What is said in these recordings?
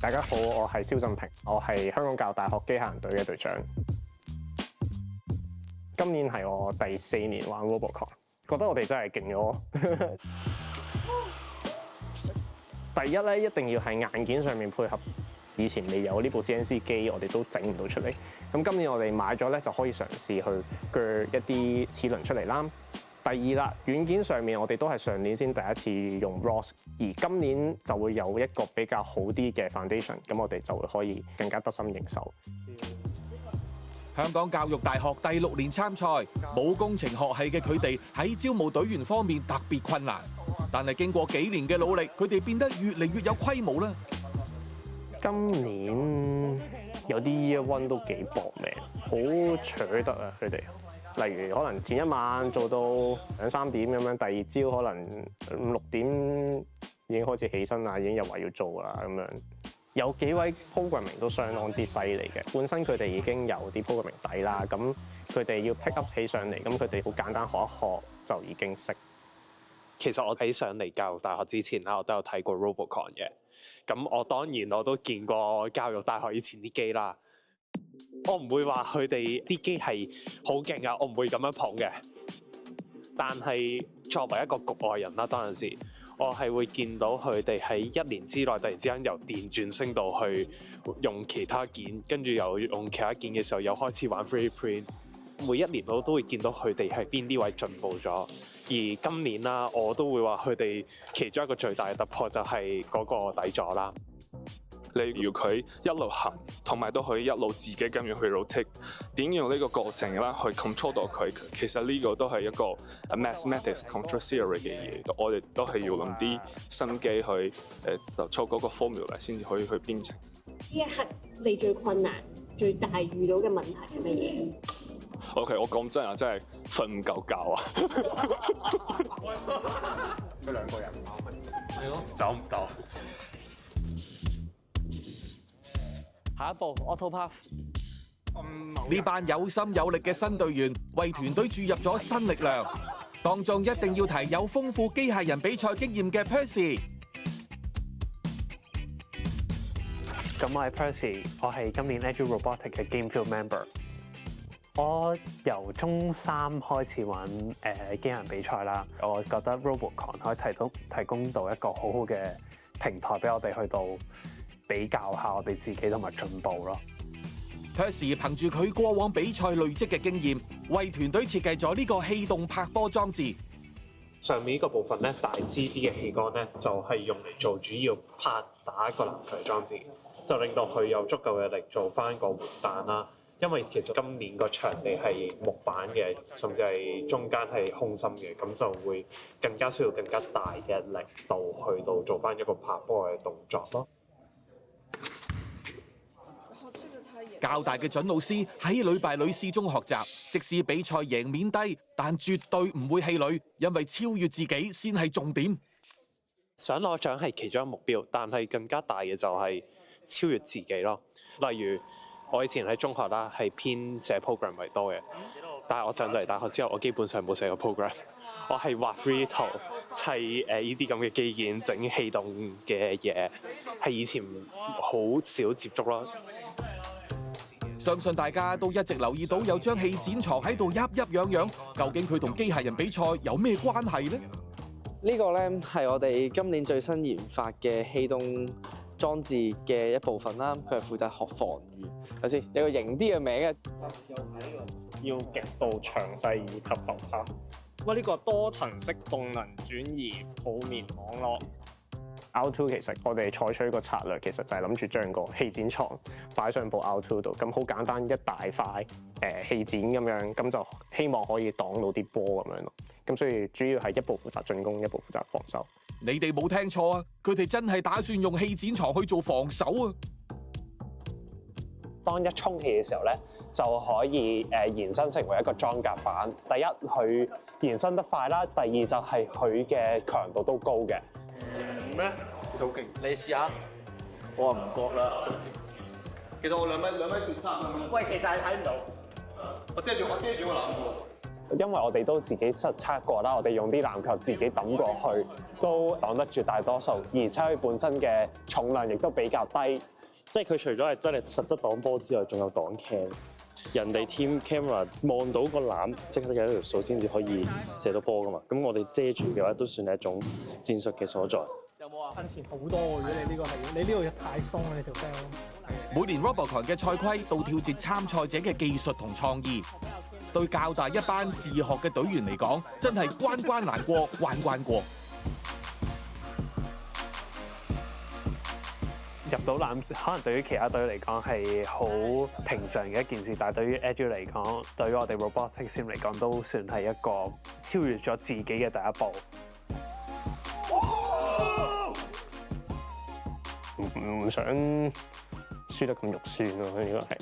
大家好，我係蕭振平，我係香港教育大學機械人隊嘅隊長。今年係我第4年玩 RoboCon， 覺得我哋真係勁咗。第一咧，一定要係硬件上面配合，以前未有呢部 CNC 機，我哋都整唔到出嚟。咁今年我哋買咗咧，就可以嘗試去鋸一啲齒輪出嚟啦。第二啦，軟件上面我哋都係上年先第一次用 ROS， 而今年就會有一個比較好啲嘅 foundation， 咁我哋就會可以更加得心應手。香港教育大學第6年參賽，冇工程學系嘅佢哋喺招募隊員方面特別困難，但係經過幾年嘅努力，佢哋變得越嚟越有規模啦。今年有啲 Year One 都幾搏命，好取得啊佢哋。例如可能前一晚做到2、3點咁樣，第二朝可能5、6點已經開始起身啦，已經又話要做啦咁樣。有幾位 programming 都相當之犀利嘅，本身佢哋已經有啲 programming 底啦，咁佢哋要 pick up 起上嚟，咁佢哋好簡單學一學就已經識。其實我喺上嚟教育大學之前啦，我都有睇過 RoboCon 嘅。咁我當然我都見過教育大學以前啲機啦。我唔會話佢哋啲機係好勁啊，我唔會咁樣捧嘅。但係作為一個局外人啦，當陣時我係會見到佢哋喺1年之內突然之間由電轉升到去用其他件，跟住又用其他件嘅時候又開始玩 3D print。每一年我都會見到佢哋係邊啲位進步咗。而今年啦，我都會話佢哋其中一個最大嘅突破就係嗰個底座啦。你要佢一路行，同埋都可以一路自己咁樣去 rotate， 點用呢個過程啦去 control 到佢。其實呢個都係一個 mathematics control theory 嘅嘢，我哋都係要諗啲心機去度出嗰個 formula 先至可以去編程。呢一刻你最困難、最大遇到嘅問題係乜嘢？OK， 我講真啊，真係瞓唔夠覺啊！佢2個人係咯，走唔到。下一步 AutoPath。呢班有心有力嘅新隊員為團隊注入咗新力量，當中一定要提有豐富機械人比賽經驗嘅 Percy。咁我係 Percy， 我係今年 Edu Robotics 嘅 Game Field Member。我由中3開始玩機械人比賽啦，我覺得 RoboCon 可以提供到一個好好嘅平台俾我哋去到比較下我哋自己同埋進步咯。Percy 憑住佢過往比賽累積嘅經驗，為團隊設計咗呢個氣動拍波裝置。上面呢個部分咧，大支啲嘅氣桿咧，就係用嚟做主要拍打一個籃球裝置，就令到佢有足夠嘅力做翻個回彈啦。因為其實今年個場地係木板嘅，甚至係中間係空心嘅，咁就會更加需要更加大嘅力度去到做翻一個拍波嘅動作咯。較大嘅準老師喺屢敗屢試中學習，即使比賽贏面低，但絕對唔會氣餒，因為超越自己先係重點。想攞獎係其中一個目標，但係更加大嘅就係超越自己咯。例如我以前喺中學啦，係偏寫 program 為多嘅，但係我上到嚟大學之後，我基本上冇寫過 program， 我係畫 3D 圖、砌呢啲咁嘅機件、整氣動嘅嘢，係以前好少接觸咯。相信大家都一直留意到有張氣展床喺度鬱鬱癢癢，究竟佢同機械人比賽有咩關係呢？呢個咧係我哋今年最新研發嘅氣動裝置嘅一部分啦，佢係負責學防禦。睇先，有個型啲嘅名嘅，要極度詳細以及浮誇。喂，呢個多層式動能轉移泡棉網絡。R2 其實我哋採取個策略，其實就係諗住將個氣展床擺上部 R2 度，咁好簡單一大塊氣展咁樣，咁就希望可以擋到啲波咁樣咯。咁所以主要係一部負責進攻，一部負責防守。你哋冇聽錯啊！佢哋真係打算用氣展床去做防守啊！當一充氣嘅時候咧，就可以延伸成為一個裝甲板。第一，佢延伸得快啦；第二就係佢嘅強度都高嘅。咩？其實好勁，你試下。我話唔覺啦。其實我2米3咁樣。喂，其實係睇唔到。我遮住個籃喎。因為我哋都自己實測過啦，我哋用啲籃球自己抌過去，都擋得住大多數，而且佢本身嘅重量亦都比較低。即係佢除咗係真係實質擋波之外，仲有擋 cam。人哋 team camera 望到個籃，即刻有一條數先至可以射到波噶嘛。咁我哋遮住嘅話，都算係一種戰術嘅所在。有冇啊？噴前好多喎！如果你呢個係，你呢度太鬆啦，你條 bell。每年 RoboCon 嘅賽規都挑戰參賽者嘅技術同創意，對較大一班自學嘅隊員嚟講，真係關關難過關關過。入到籃，可能對於其他隊嚟講係好平常嘅一件事，但係對於 Edu 嚟講，對於我哋 Robotics Team 嚟講，都算係一個超越咗自己嘅第一步。唔想輸得咁肉酸咯，呢個係，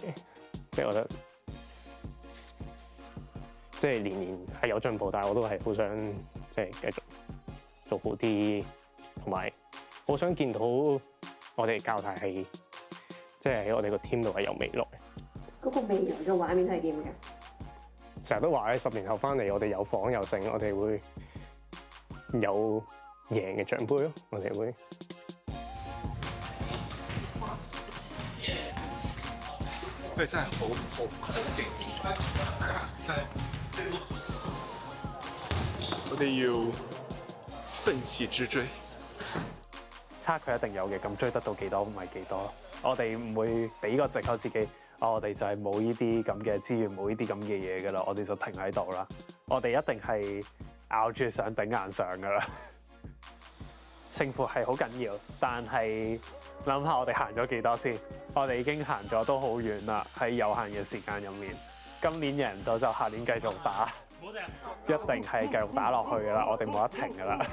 即係我覺得，即係年年係有進步，但係我都係好想即係繼續做好啲，同埋好想見到我哋教大係，即係喺我哋個 team 度係有未來。嗰個未來嘅畫面係點嘅？成日都話咧，10年後翻嚟，我哋有房有剩，我哋會有贏嘅獎杯咯，我哋會。佢真係好勁，真係我哋要奮起直追。差距一定有嘅，咁追得到幾多唔係幾多。我哋唔會俾個藉口自己，我哋就係冇呢啲咁嘅資源，冇呢啲咁嘅嘢㗎啦，我哋就停喺度啦。我哋一定係咬住上頂硬上㗎啦。勝負係好緊要，但係諗下我哋行咗幾多先？我哋已經行咗都好遠啦，喺有限嘅時間入面。今年贏唔到就下年繼續打，一定係繼續打落去㗎啦，我哋冇得停㗎啦。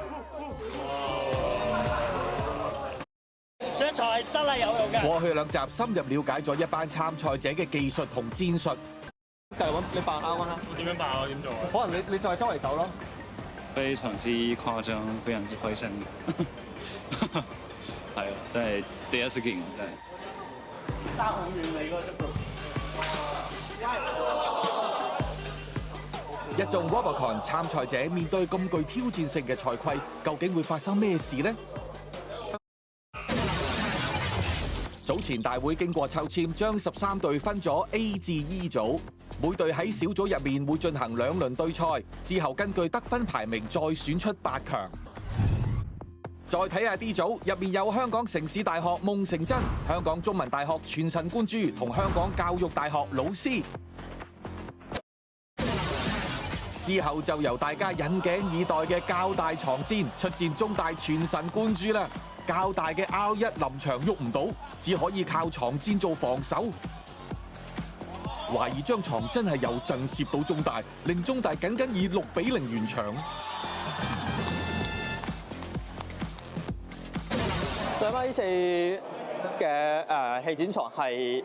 張台真係有用嘅。過去2集深入了解咗一班參賽者嘅技術同戰術。就係揾你爆 R1啦。點樣爆啊？點做啊？可能你就係周圍走咯。非常之誇張，非常之開心。係啊，真係第一次見，真係。爭好遠你嗰個速度。一眾 RoboCon 參賽者面對咁具挑戰性嘅賽規，究竟會發生咩事呢？早前大會經過抽籤，將13隊分咗 A 至 E 組，每隊喺小組入面會進行2輪對賽，之後根據得分排名再選出8強。再睇下 D 組，入面有香港城市大學夢成真、香港中文大學全神貫注同香港教育大學老師。之後就由大家引頸以待嘅教大床戰出戰中大全神貫注啦！教大嘅 R1 臨場喐唔到，只可以靠床戰做防守。懷疑張床真係有震攝到中大，令中大僅僅以6-0完場。2x4嘅氣展床係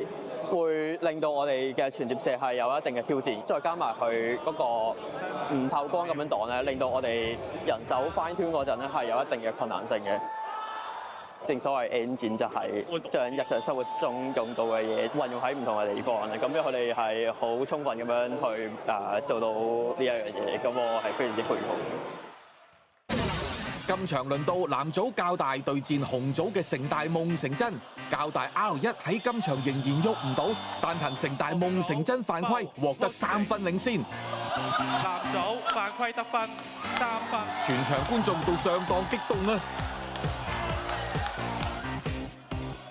會令到我哋嘅傳接射係有一定嘅挑戰，再加埋佢嗰個唔透光咁樣擋咧，令到我哋人手 fine tune 嗰陣咧係有一定嘅困難性嘅。正所謂 engine 就係將日常生活中用到嘅嘢運用喺唔同嘅地方，咁樣佢哋係好充分咁樣去做到呢一樣嘢，咁我係非常之佩服。今場輪到藍組教大對戰紅組嘅城大夢成真，教大 R1 喺今場仍然喐唔到，但憑城大夢成真犯規獲得3分領先。藍組犯規得分3分，全場觀眾都相當激動啊！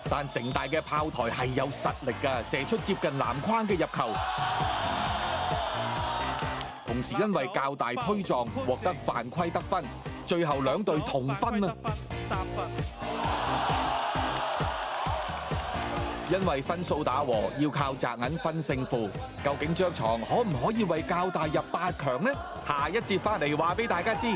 但城大嘅炮台係有實力㗎，射出接近籃框嘅入球。同時因為較大推撞獲得犯規得分，最後2隊同分啊！因為分數打和，要靠擲銀分勝負。究竟張床可唔可以為較大入8強呢？下一節翻嚟話俾大家知。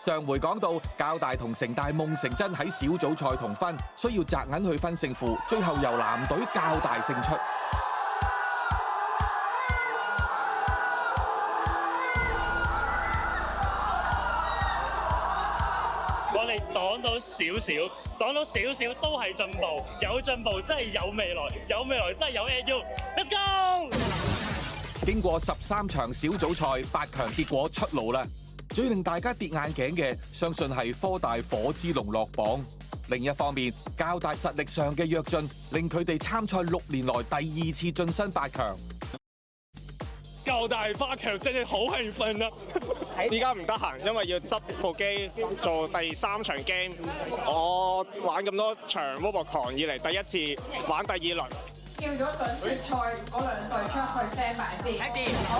上回講到，較大同城大夢成真喺小組賽同分，需要擲銀去分勝負，最後由藍隊較大勝出。擋到少少，擋到少少都係進步，有進步真係有未來，有未來真係有 AU。Let's go！經過13場小組賽，8強結果出爐啦。最令大家跌眼鏡嘅，相信係科大火之龍落榜。另一方面，較大實力上嘅躍進，令佢哋參賽6年來第2次晉身8強。較大8強真係好興奮啊！依家唔得閒，因為要執部機做第3場 game。我玩咁多場 RoboCon 以嚟第一次玩第2輪。叫咗準決賽嗰2隊出去 stand by 先。好。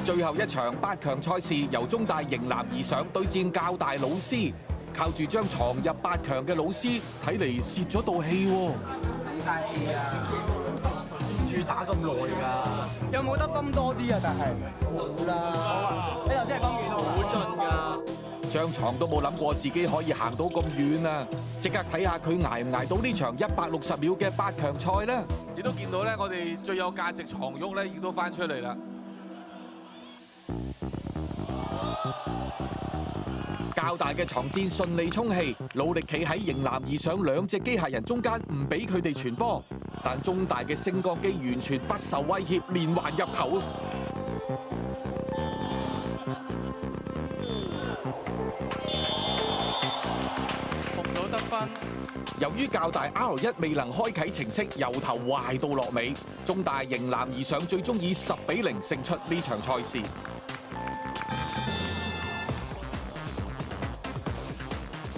最後一場8強賽事由中大迎難而上對戰較大老師，靠住將闖入8強嘅老師，睇嚟泄咗道氣喎。係啊，要打咁耐㗎，有冇得泵多啲啊？但係冇啦，你頭先係泵幾多？好盡㗎。張床都冇諗過自己可以行到咁遠啊！即刻睇下佢捱唔捱到呢場160秒嘅8強賽啦！你都見到咧，我哋最有價值床褥咧，亦都翻出嚟啦。較大嘅床墊順利充氣，努力企喺迎難而上2隻機械人中間，唔俾佢哋傳波。但中大嘅升降機完全不受威脅，連環入球。紅組得分。由於較大 R1 未能開啟程式，由頭壞到落尾，中大迎難而上，最終以10-0勝出呢場賽事。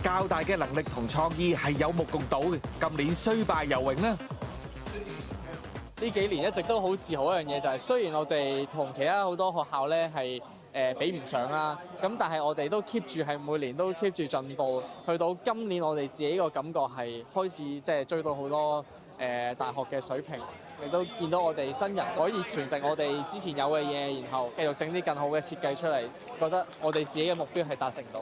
較大嘅能力同創意係有目共睹嘅，今年雖敗猶榮啦。呢幾年一直都好自豪一樣嘢，就係雖然我哋同其他好多學校咧係比唔上啦，咁但係我哋都 keep 住係每年都 keep 住進步，去到今年我哋自己個感覺係開始即係追到好多大學嘅水平，亦都見到我哋新人可以傳承我哋之前有嘅嘢，然後繼續整啲更好嘅設計出嚟，覺得我哋自己嘅目標係達成到。